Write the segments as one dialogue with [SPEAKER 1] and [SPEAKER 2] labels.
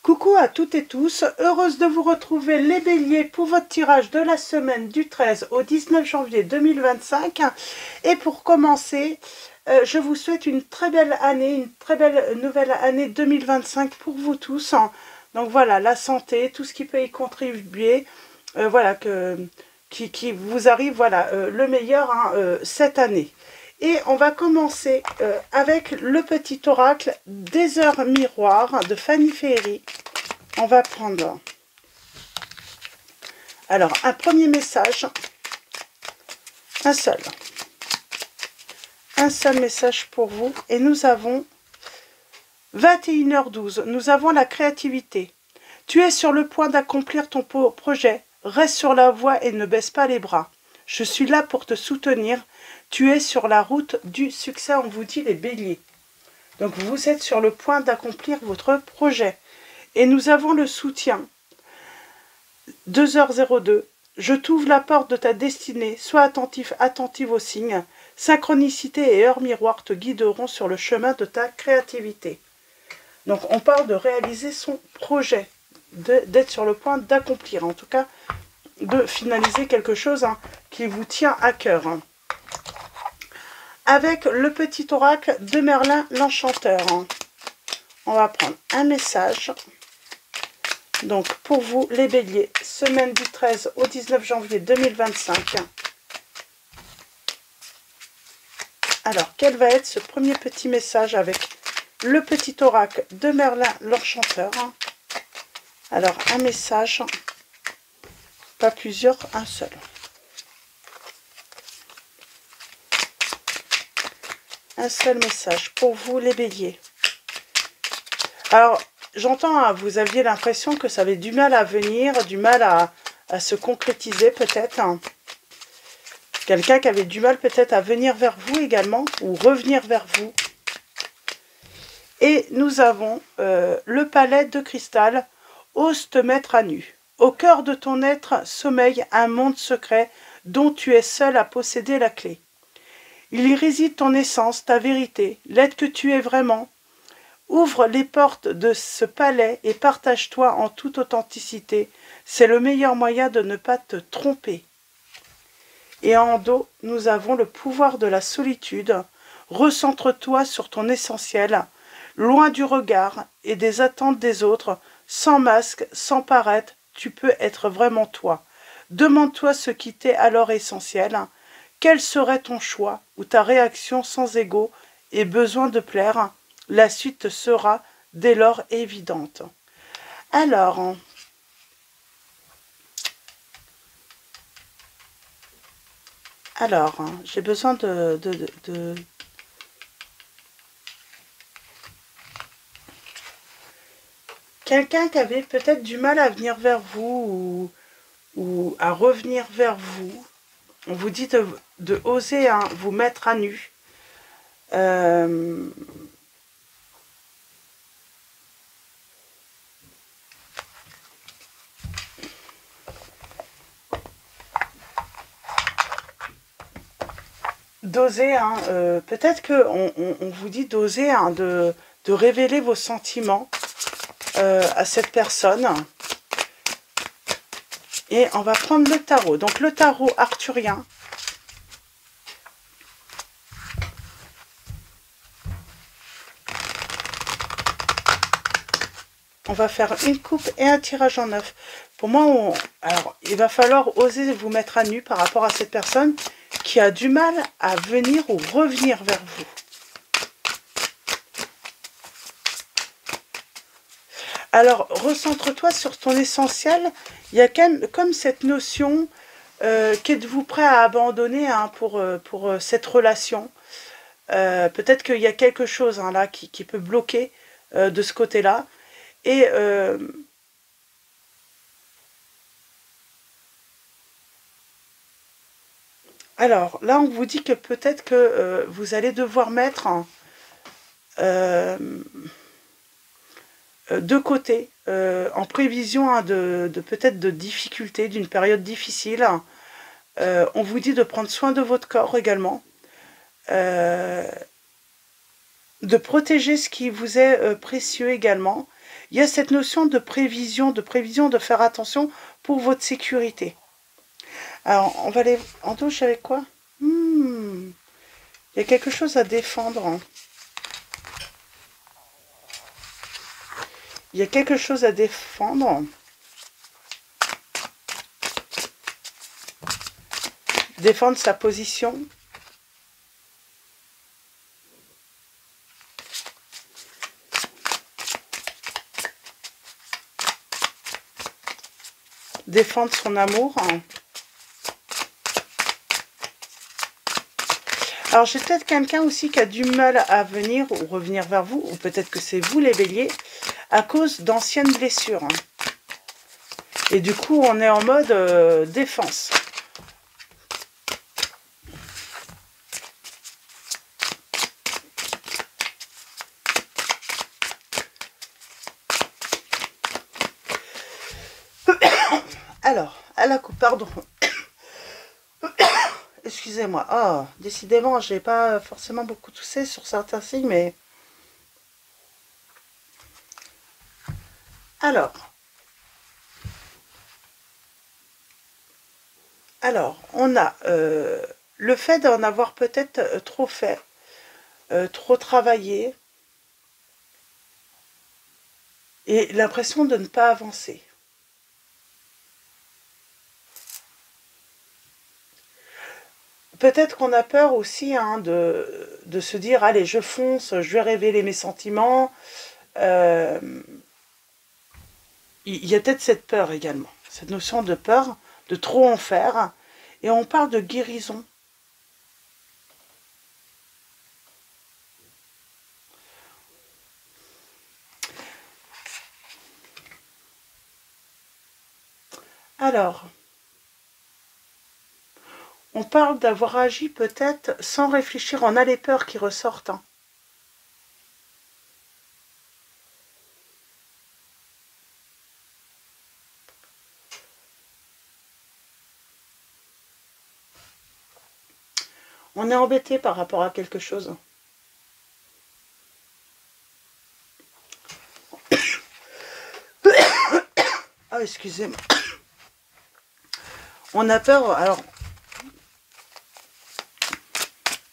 [SPEAKER 1] Coucou à toutes et tous, heureuse de vous retrouver les béliers pour votre tirage de la semaine du 13 au 19 janvier 2025. Et pour commencer, je vous souhaite une très belle année, une très belle nouvelle année 2025 pour vous tous. Donc voilà, la santé, tout ce qui peut y contribuer, voilà, qui vous arrive, voilà, le meilleur cette année. Et on va commencer avec le petit oracle des heures miroirs de Fanny Ferry. On va prendre alors un premier message, un seul message pour vous. Et nous avons 21h12, nous avons la créativité. Tu es sur le point d'accomplir ton projet, reste sur la voie et ne baisse pas les bras. Je suis là pour te soutenir. Tu es sur la route du succès, on vous dit les béliers. Donc vous êtes sur le point d'accomplir votre projet. Et nous avons le soutien. 2h02. Je t'ouvre la porte de ta destinée. Sois attentif, attentive aux signes. Synchronicité et heures miroir te guideront sur le chemin de ta créativité. Donc on parle de réaliser son projet, d'être sur le point d'accomplir, en tout cas de finaliser quelque chose qui vous tient à cœur. Avec le petit oracle de Merlin l'Enchanteur. On va prendre un message. Donc pour vous les béliers, semaine du 13 au 19 janvier 2025. Alors quel va être ce premier petit message avec le petit oracle de Merlin l'Enchanteur? Alors un message, pas plusieurs, un seul. Un seul message pour vous les béliers. Alors, j'entends, vous aviez l'impression que ça avait du mal à venir, du mal à se concrétiser peut-être. Quelqu'un qui avait du mal peut-être à venir vers vous également, ou revenir vers vous. Et nous avons le palais de cristal, ose te mettre à nu. Au cœur de ton être sommeille un monde secret dont tu es seul à posséder la clé. Il y réside ton essence, ta vérité, l'être que tu es vraiment. Ouvre les portes de ce palais et partage-toi en toute authenticité. C'est le meilleur moyen de ne pas te tromper. Et en dos, nous avons le pouvoir de la solitude. Recentre-toi sur ton essentiel, loin du regard et des attentes des autres, sans masque, sans paraître, tu peux être vraiment toi. Demande-toi ce qui t'est alors essentiel. Quel serait ton choix ou ta réaction sans ego et besoin de plaire? La suite sera dès lors évidente. Alors, j'ai besoin de quelqu'un qui avait peut-être du mal à venir vers vous ou à revenir vers vous. On vous dit de oser vous mettre à nu. D'oser, peut-être qu'on vous dit d'oser de révéler vos sentiments à cette personne. Et on va prendre le tarot. Donc le tarot arthurien. On va faire une coupe et un tirage en neuf. Pour moi, alors il va falloir oser vous mettre à nu par rapport à cette personne qui a du mal à venir ou revenir vers vous. Alors, recentre-toi sur ton essentiel. Il y a quand même comme cette notion qu'êtes-vous prêt à abandonner pour cette relation. Peut-être qu'il y a quelque chose là qui peut bloquer de ce côté-là. Et alors, là, on vous dit que peut-être que vous allez devoir mettre de côté, en prévision de peut-être de difficultés, d'une période difficile. On vous dit de prendre soin de votre corps également, de protéger ce qui vous est précieux également, Il y a cette notion de prévision, de faire attention pour votre sécurité. Alors, on va aller en douche avec quoi? Il y a quelque chose à défendre. Il y a quelque chose à défendre. Défendre sa position. Défendre son amour. Alors, j'ai peut-être quelqu'un aussi qui a du mal à venir ou revenir vers vous, ou peut-être que c'est vous les béliers, à cause d'anciennes blessures. Et du coup, on est en mode défense. Alors, à la coupe, pardon. Excusez-moi. Oh, décidément, j'ai pas forcément beaucoup toussé sur certains signes, mais... Alors, on a le fait d'en avoir peut-être trop fait, trop travaillé, et l'impression de ne pas avancer. Peut-être qu'on a peur aussi de se dire, allez, je fonce, je vais révéler mes sentiments. Il y a peut-être cette peur également, cette notion de peur, de trop en faire. Et on parle de guérison. Alors, on parle d'avoir agi peut-être sans réfléchir. On a les peurs qui ressortent. On est embêté par rapport à quelque chose. Ah, excusez-moi. On a peur, alors...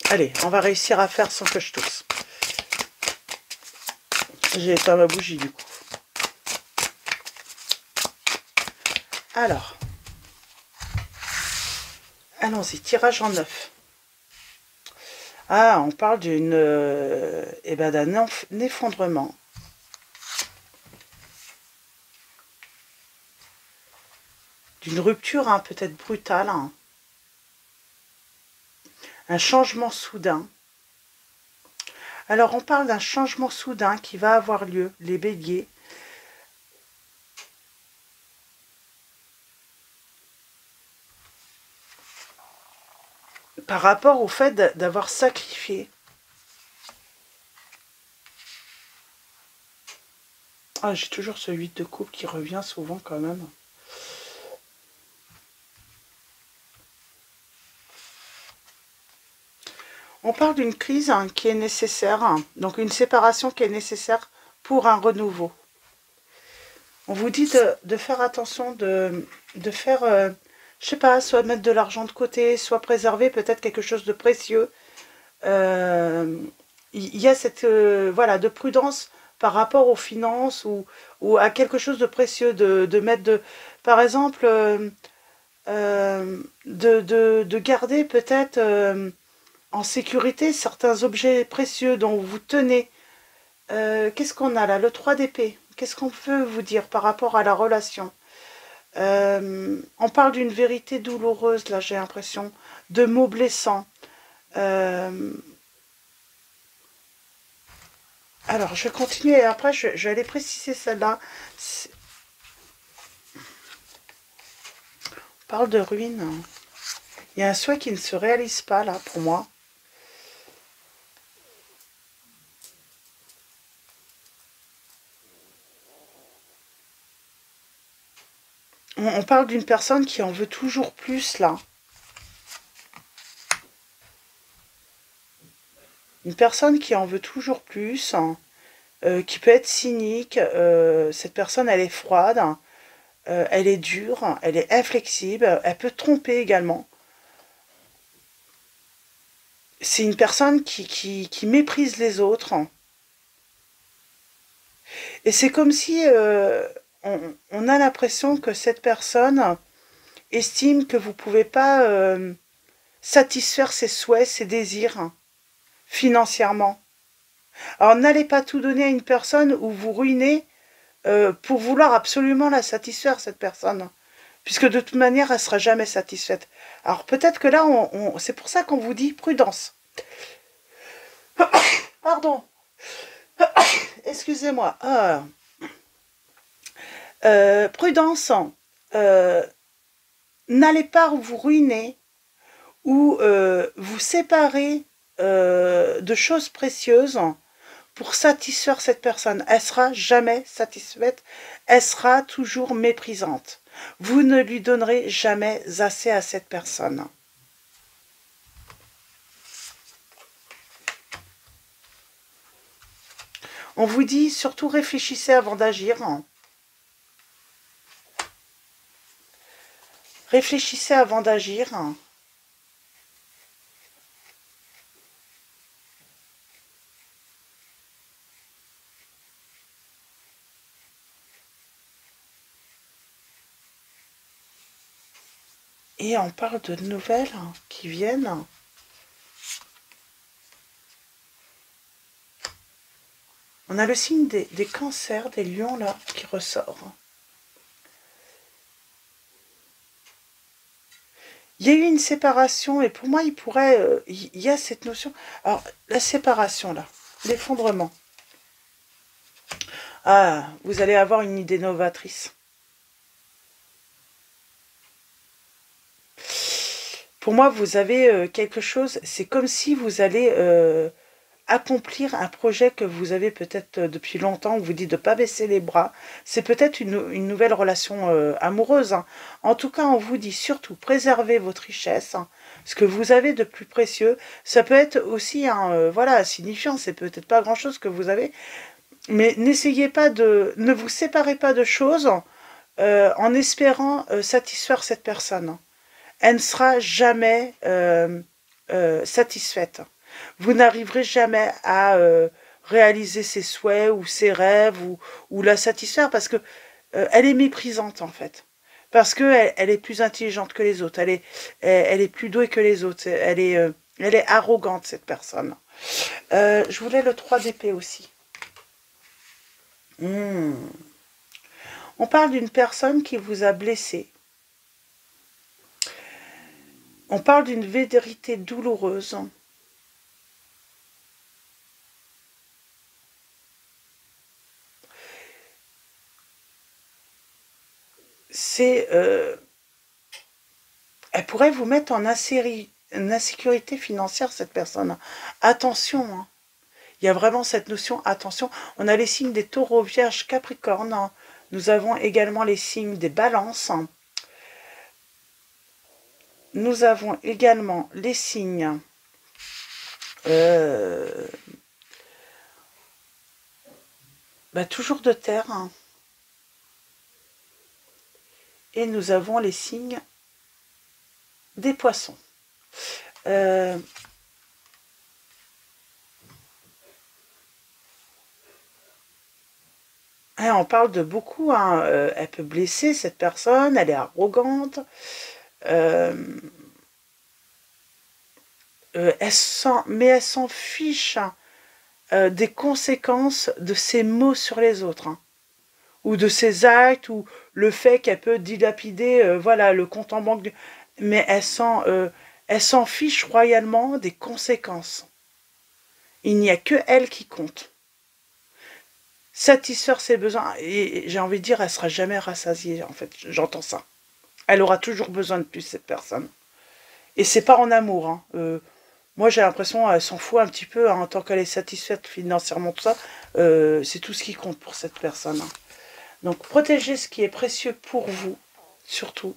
[SPEAKER 1] Allez, on va réussir à faire sans que je tousse. J'ai éteint ma bougie du coup. Alors. Allons-y, tirage en 9. Ah, on parle d'une... d'un effondrement. D'une rupture peut-être brutale. Un changement soudain. Alors, on parle d'un changement soudain qui va avoir lieu, les béliers. Par rapport au fait d'avoir sacrifié. Ah, j'ai toujours ce 8 de coupe qui revient souvent quand même. On parle d'une crise qui est nécessaire, donc une séparation qui est nécessaire pour un renouveau. On vous dit de faire attention, de faire, je sais pas, soit mettre de l'argent de côté, soit préserver peut-être quelque chose de précieux. Il y a cette, voilà, de prudence par rapport aux finances ou à quelque chose de précieux, de mettre par exemple, de garder peut-être en sécurité certains objets précieux dont vous tenez. Qu'est-ce qu'on a là? Le 3 d'épée. Qu'est-ce qu'on peut vous dire par rapport à la relation? On parle d'une vérité douloureuse, là, j'ai l'impression, de mots blessants. Alors, je vais continuer et après, je vais aller préciser celle-là. On parle de ruine. Il y a un souhait qui ne se réalise pas, là, pour moi. On parle d'une personne qui en veut toujours plus, là. Une personne qui en veut toujours plus. qui peut être cynique. Cette personne, elle est froide, elle est dure, elle est inflexible, elle peut tromper également. C'est une personne qui méprise les autres. Et c'est comme si on a l'impression que cette personne estime que vous ne pouvez pas satisfaire ses souhaits, ses désirs financièrement. Alors n'allez pas tout donner à une personne où vous ruinez pour vouloir absolument la satisfaire, cette personne. Puisque de toute manière, elle ne sera jamais satisfaite. Alors peut-être que là, c'est pour ça qu'on vous dit prudence. Pardon. Excusez-moi. Prudence. N'allez pas vous ruiner ou vous séparer de choses précieuses pour satisfaire cette personne. Elle sera jamais satisfaite, elle sera toujours méprisante. Vous ne lui donnerez jamais assez à cette personne. On vous dit surtout réfléchissez avant d'agir. Réfléchissez avant d'agir. Et on parle de nouvelles qui viennent. On a le signe des cancers, des lions là, qui ressort. Il y a eu une séparation et pour moi, il y a cette notion. Alors, la séparation là, l'effondrement. Ah, vous allez avoir une idée novatrice. Pour moi, vous avez quelque chose, c'est comme si vous allez accomplir un projet que vous avez peut-être depuis longtemps, on vous dit de ne pas baisser les bras. C'est peut-être une nouvelle relation amoureuse. Hein. En tout cas, on vous dit surtout préservez votre richesse, hein, ce que vous avez de plus précieux. Ça peut être aussi voilà, signifiant, c'est peut-être pas grand-chose que vous avez, mais n'essayez pas ne vous séparez pas de choses en espérant satisfaire cette personne. Elle ne sera jamais satisfaite. Vous n'arriverez jamais à réaliser ses souhaits ou ses rêves ou la satisfaire parce que elle est méprisante en fait. Parce qu'elle elle est plus intelligente que les autres, elle est plus douée que les autres, elle est arrogante cette personne. Je voulais le 3 d'épée aussi. On parle d'une personne qui vous a blessé. On parle d'une vérité douloureuse. C'est... elle pourrait vous mettre en insécurité financière, cette personne. Attention, hein. Il y a vraiment cette notion, attention. On a les signes des taureaux, vierges, capricornes. Hein. Nous avons également les signes des balances. Nous avons également les signes toujours de terre. Hein. Et nous avons les signes des poissons. On parle de beaucoup. Hein. Elle peut blesser cette personne, elle est arrogante. Elle s'en fiche des conséquences de ses mots sur les autres. Hein. Ou de ses actes, ou le fait qu'elle peut dilapider voilà, le compte en banque. Mais elle s'en fiche royalement des conséquences. Il n'y a que elle qui compte. Satisfaire ses besoins, et j'ai envie de dire, elle ne sera jamais rassasiée, en fait, j'entends ça. Elle aura toujours besoin de plus, cette personne. Et c'est pas en amour. Hein. Moi, j'ai l'impression qu'elle s'en fout un petit peu, hein, tant qu'elle est satisfaite financièrement, tout ça, c'est tout ce qui compte pour cette personne. Hein. Donc, protégez ce qui est précieux pour vous, surtout.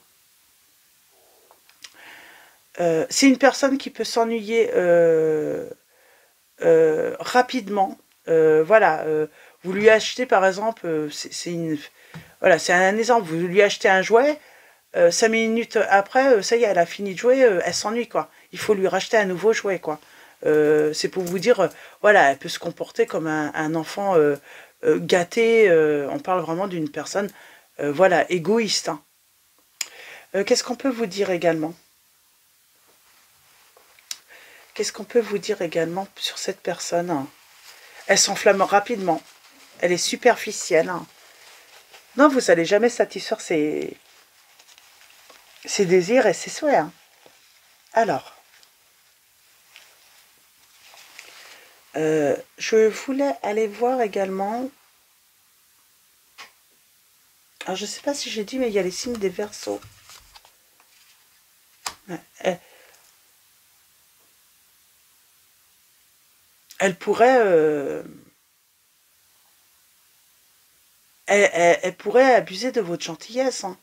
[SPEAKER 1] C'est une personne qui peut s'ennuyer rapidement. Voilà, Vous lui achetez, par exemple, voilà, c'est un exemple, vous lui achetez un jouet, 5 minutes après, ça y est, elle a fini de jouer, elle s'ennuie, quoi. Il faut lui racheter un nouveau jouet, quoi. C'est pour vous dire, voilà, elle peut se comporter comme un enfant gâté. On parle vraiment d'une personne, voilà, égoïste. Hein. Qu'est-ce qu'on peut vous dire également? Qu'est-ce qu'on peut vous dire également sur cette personne? Hein? Elle s'enflamme rapidement. Elle est superficielle. Hein. Non, vous n'allez jamais satisfaire ses désirs et ses souhaits. Hein. Alors, je voulais aller voir également... Alors, je ne sais pas si j'ai dit, mais il y a les signes des Verseaux. Elle pourrait... elle pourrait abuser de votre gentillesse. Hein.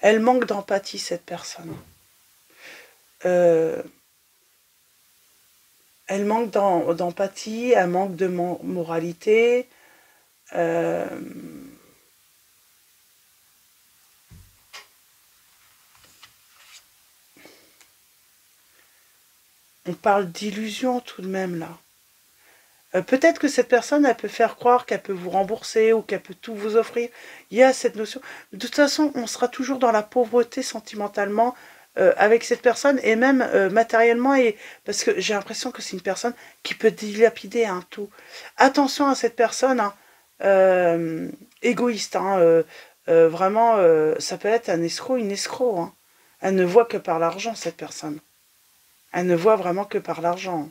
[SPEAKER 1] Elle manque d'empathie, cette personne. Elle manque d'empathie, elle manque de moralité. On parle d'illusion tout de même, là. Peut-être que cette personne, elle peut faire croire qu'elle peut vous rembourser ou qu'elle peut tout vous offrir. Il y a cette notion. De toute façon, on sera toujours dans la pauvreté sentimentalement avec cette personne et même matériellement. Parce que j'ai l'impression que c'est une personne qui peut dilapider hein, tout. Attention à cette personne hein, égoïste. Hein, vraiment, ça peut être un escroc, une escroc. Hein. Elle ne voit que par l'argent, cette personne. Elle ne voit vraiment que par l'argent.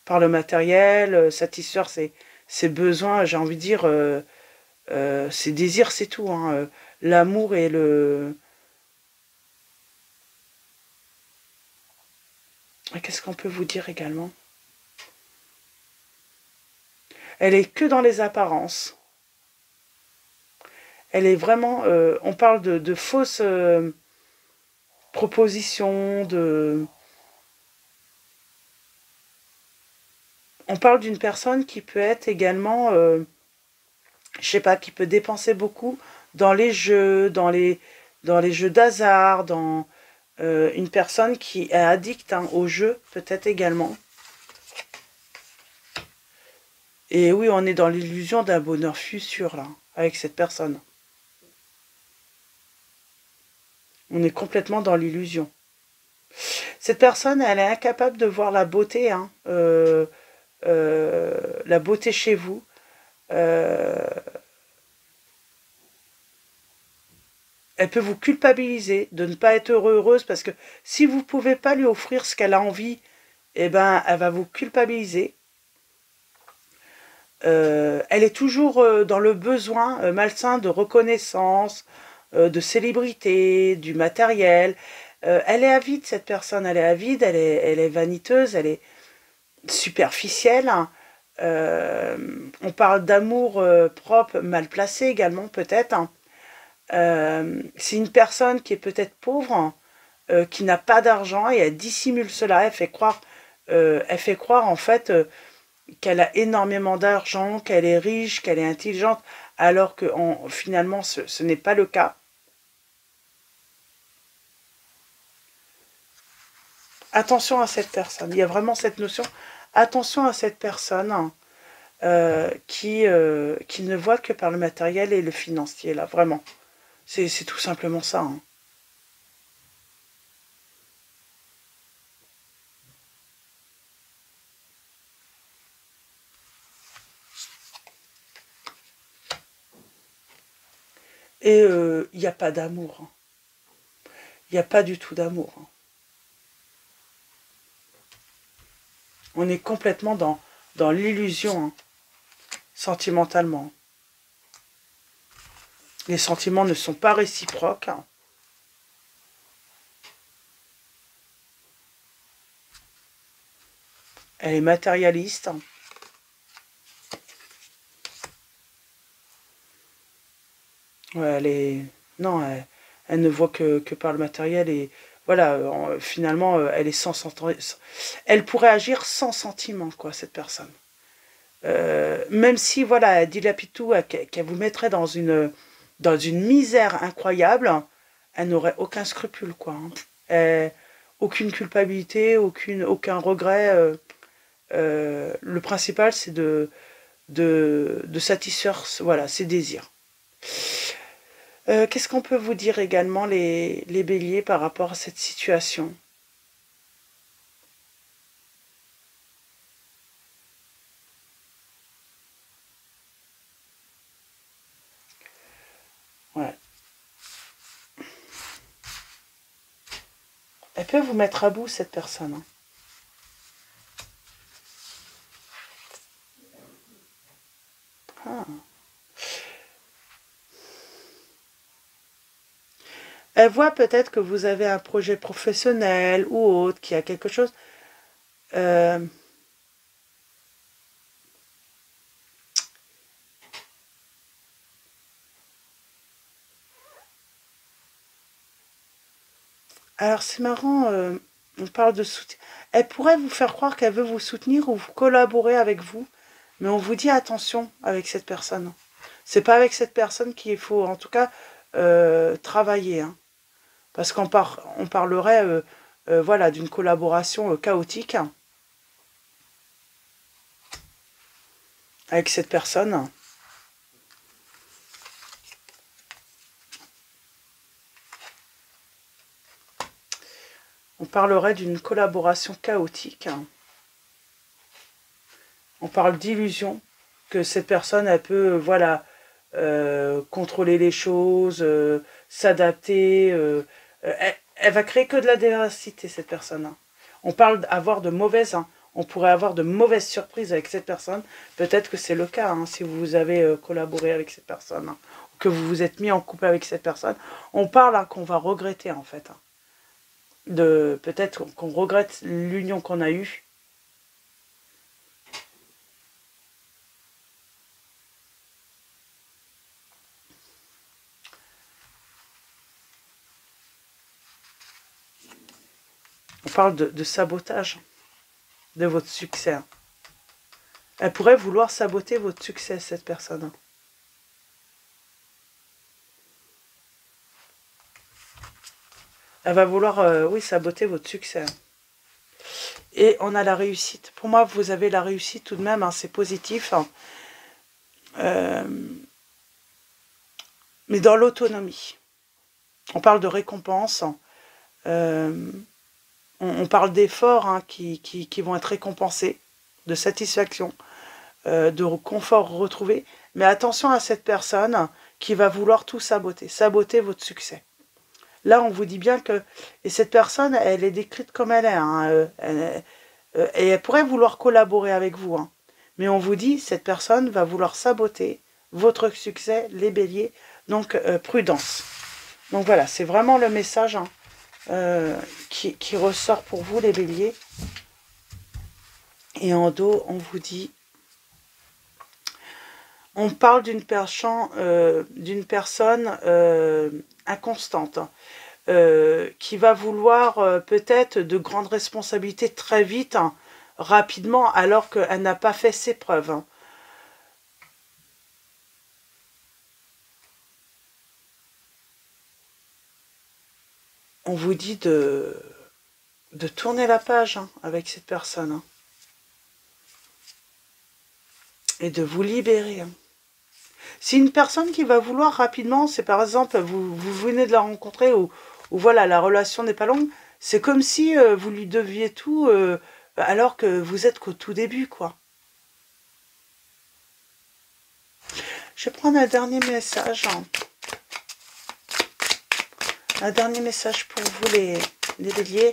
[SPEAKER 1] Par le matériel, satisfaire ses besoins, j'ai envie de dire, ses désirs, c'est tout. Hein. L'amour et le... Qu'est-ce qu'on peut vous dire également? Elle est que dans les apparences. Elle est vraiment... on parle de fausses propositions, On parle d'une personne qui peut être également... je sais pas, qui peut dépenser beaucoup dans les jeux, dans les jeux d'hasard, dans une personne qui est addict hein, aux jeux, peut-être également. Et oui, on est dans l'illusion d'un bonheur futur, là, avec cette personne. On est complètement dans l'illusion. Cette personne, elle est incapable de voir la beauté, hein, la beauté chez vous. Elle peut vous culpabiliser de ne pas être heureuse parce que si vous ne pouvez pas lui offrir ce qu'elle a envie, eh ben, elle va vous culpabiliser. Elle est toujours dans le besoin malsain de reconnaissance, de célébrité, du matériel. Elle est avide, cette personne, elle est avide, elle est vaniteuse, elle est superficielle. Hein. On parle d'amour propre, mal placé également, peut-être. Hein. C'est une personne qui est peut-être pauvre, qui n'a pas d'argent et elle dissimule cela, elle fait croire en fait qu'elle a énormément d'argent, qu'elle est riche, qu'elle est intelligente, alors que finalement ce n'est pas le cas. Attention à cette personne, il y a vraiment cette notion, attention à cette personne hein, qui ne voit que par le matériel et le financier, là, vraiment. C'est tout simplement ça. Hein. Et il n'y a pas d'amour. Hein. Il n'y a pas du tout d'amour. Hein. On est complètement dans l'illusion, hein, sentimentalement. Les sentiments ne sont pas réciproques. Hein. Elle est matérialiste. Hein. Ouais, elle est... Non, elle ne voit que par le matériel et voilà, finalement, elle est sans sentiment. Elle pourrait agir sans sentiment, quoi, cette personne. Même si, voilà, elle dilapide tout, qu'elle vous mettrait dans une misère incroyable, elle n'aurait aucun scrupule, quoi. Hein. Aucune culpabilité, aucun regret. Le principal, c'est de satisfaire, voilà, ses désirs. Qu'est-ce qu'on peut vous dire également, les béliers, par rapport à cette situation? Ouais. Elle peut vous mettre à bout, cette personne. Hein. Ah. Elle voit peut-être que vous avez un projet professionnel ou autre, qu'il y a quelque chose. Euh, alors c'est marrant, on parle de soutien. Elle pourrait vous faire croire qu'elle veut vous soutenir ou vous collaborer avec vous, mais on vous dit attention avec cette personne. C'est pas avec cette personne qu'il faut en tout cas travailler. Hein. Parce on parlerait voilà, d'une collaboration chaotique avec cette personne. On parlerait d'une collaboration chaotique. On parle d'illusion, que cette personne, elle peut, voilà, contrôler les choses, s'adapter. Elle va créer que de la diversité, cette personne. Hein. On parle d'avoir de mauvaises... Hein, on pourrait avoir de mauvaises surprises avec cette personne. Peut-être que c'est le cas, hein, si vous avez collaboré avec cette personne, hein, ou que vous vous êtes mis en couple avec cette personne. On parle hein, qu'on va regretter, en fait. Hein, peut-être qu'on regrette l'union qu'on a eue. On parle de sabotage de votre succès. Elle pourrait vouloir saboter votre succès, cette personne. Elle va vouloir, oui, saboter votre succès. Et on a la réussite. Pour moi, vous avez la réussite tout de même, hein, c'est positif. Hein. Mais dans l'autonomie. On parle de récompense. On parle d'efforts hein, qui vont être récompensés, de satisfaction, de confort retrouvé. Mais attention à cette personne qui va vouloir tout saboter votre succès. Là, on vous dit bien que... Et cette personne, elle est décrite comme elle est. Hein, et elle pourrait vouloir collaborer avec vous. Hein. Mais on vous dit, cette personne va vouloir saboter votre succès, les béliers. Donc, prudence. Donc voilà, c'est vraiment le message hein, qui ressort pour vous, les béliers. Et en dos, on vous dit... On parle d'une personne inconstante, qui va vouloir peut-être de grandes responsabilités très vite, hein, rapidement, alors qu'elle n'a pas fait ses preuves. Hein. On vous dit de tourner la page hein, avec cette personne. Hein, et de vous libérer. Hein. C'est une personne qui va vouloir rapidement, c'est par exemple, vous venez de la rencontrer ou voilà, la relation n'est pas longue, c'est comme si vous lui deviez tout alors que vous êtes qu'au tout début, quoi. Je vais prendre un dernier message. Hein. Un dernier message pour vous, les béliers,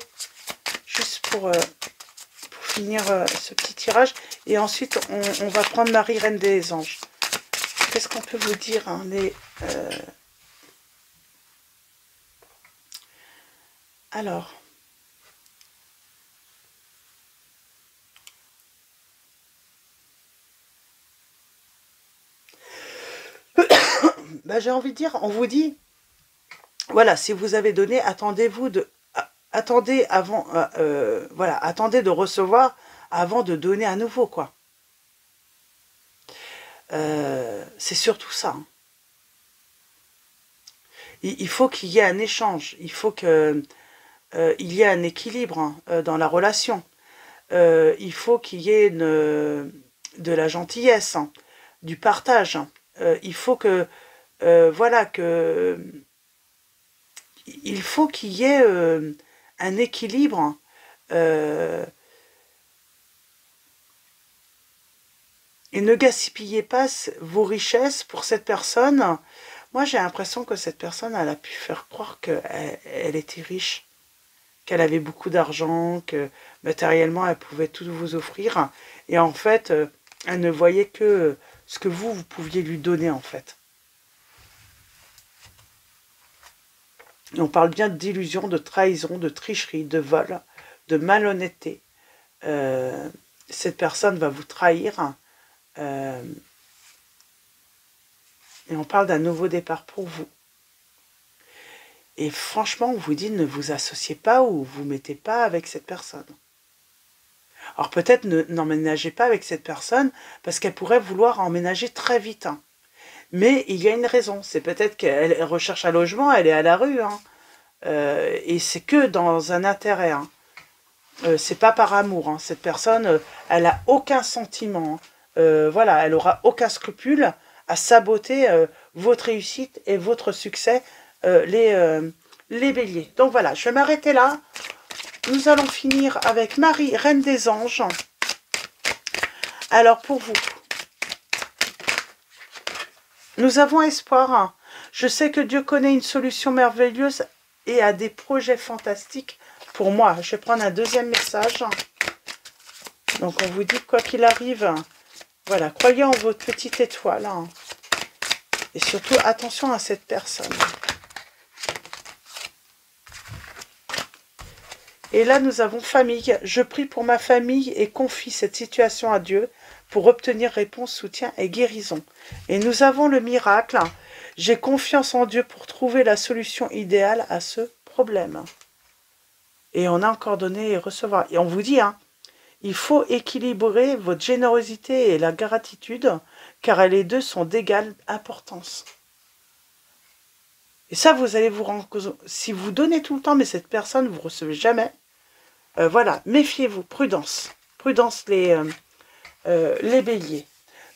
[SPEAKER 1] juste pour finir ce petit tirage. Et ensuite, on va prendre Marie, Reine des Anges. Qu'est-ce qu'on peut vous dire hein, Alors, j'ai envie de dire, on vous dit, voilà, si vous avez donné, attendez avant, voilà, attendez de recevoir avant de donner à nouveau, quoi. C'est surtout ça. Hein. Il faut qu'il y ait un échange, il faut qu'il y ait un équilibre hein, dans la relation. Il faut qu'il y ait de la gentillesse, hein, du partage. Il faut que, voilà, il faut qu'il y ait un équilibre. Et ne gaspillez pas vos richesses pour cette personne. Moi, j'ai l'impression que cette personne, elle a pu faire croire qu'elle était riche, qu'elle avait beaucoup d'argent, que matériellement, elle pouvait tout vous offrir. Et en fait, elle ne voyait que ce que vous pouviez lui donner, en fait. Et on parle bien d'illusion, de trahison, de tricherie, de vol, de malhonnêteté. Cette personne va vous trahir. Et on parle d'un nouveau départ pour vous. Et franchement, on vous dit, ne vous associez pas ou vous mettez pas avec cette personne. Alors peut-être n'emménagez pas avec cette personne parce qu'elle pourrait vouloir emménager très vite. Hein. Mais il y a une raison. C'est peut-être qu'elle recherche un logement, elle est à la rue. Hein. Et c'est que dans un intérêt. Hein. C'est pas par amour. Hein. Cette personne, elle a aucun sentiment. Voilà, elle aura aucun scrupule à saboter votre réussite et votre succès, les béliers. Donc voilà, je vais m'arrêter là. Nous allons finir avec Marie, Reine des Anges. Alors pour vous, nous avons espoir. Je sais que Dieu connaît une solution merveilleuse et a des projets fantastiques pour moi. Je vais prendre un deuxième message. Donc on vous dit, quoi qu'il arrive, voilà, croyez en votre petite étoile. Hein. Et surtout, attention à cette personne. Et là, nous avons famille. Je prie pour ma famille et confie cette situation à Dieu pour obtenir réponse, soutien et guérison. Et nous avons le miracle. J'ai confiance en Dieu pour trouver la solution idéale à ce problème. Et on a encore donné et recevoir. Et on vous dit, hein, il faut équilibrer votre générosité et la gratitude, car les deux sont d'égale importance. Et ça, vous allez vous rendre compte. Si vous donnez tout le temps, mais cette personne, vous ne recevez jamais. Voilà, méfiez-vous, prudence. Prudence les béliers.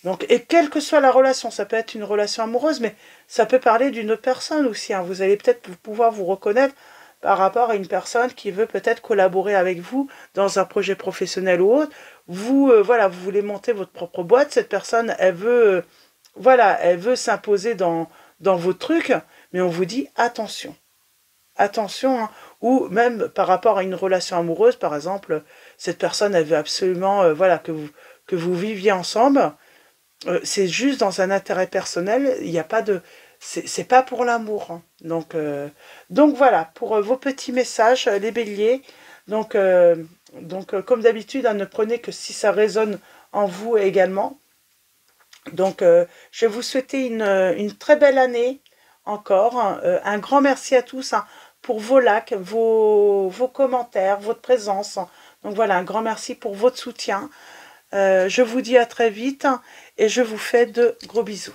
[SPEAKER 1] Donc, et quelle que soit la relation, ça peut être une relation amoureuse, mais ça peut parler d'une autre personne aussi. Hein. Vous allez peut-être pouvoir vous reconnaître par rapport à une personne qui veut peut-être collaborer avec vous dans un projet professionnel ou autre. Vous, voilà, vous voulez monter votre propre boîte. Cette personne, elle veut, voilà, elle veut s'imposer dans vos trucs, mais on vous dit attention. Attention, hein. Ou même par rapport à une relation amoureuse, par exemple, cette personne, elle veut absolument, voilà, que vous viviez ensemble. C'est juste dans un intérêt personnel, il n'y a pas de... C'est pas pour l'amour. Hein. Donc voilà, pour vos petits messages, les béliers. Donc comme d'habitude, hein, ne prenez que si ça résonne en vous également. Donc, je vais vous souhaiter une très belle année encore. Un grand merci à tous hein, pour vos likes, vos commentaires, votre présence. Donc voilà, un grand merci pour votre soutien. Je vous dis à très vite et je vous fais de gros bisous.